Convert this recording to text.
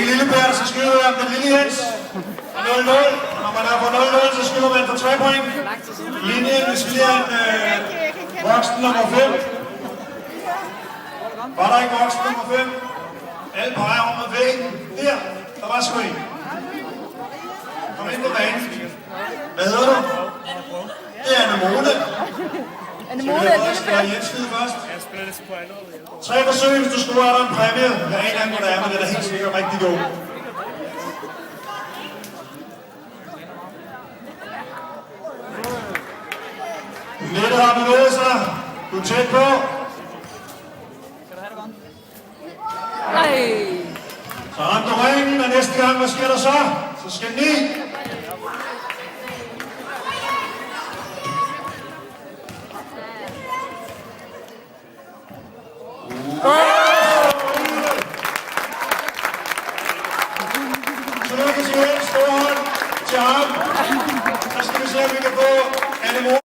ikke lille Per, så skyder man den lille Jens. 0-0. Når man er på 0-0, så skyder man for 3 point. Linjen, hvis vi er en voksen nummer 5. Var der ikke voksen nummer 5? Alle peger over med væggen. Der var sgu en. Kom ind på banen. Hvad hedder du? Det er Anemone. Anemone er lille Per. Jens skyde først. 3 forsøg, hvis du scorer, er der en præmie. Jeg aner ikke, hvad det er, men det er da helt sikkert rigtig god. Mette har bevæget sig. Du er tæt på. Nej. Så ramte du ringen, og næste gang, hvad sker der så? Så skal den i. Så nu kan vi se en stor hånd til ham. Så skal vi se, om vi kan få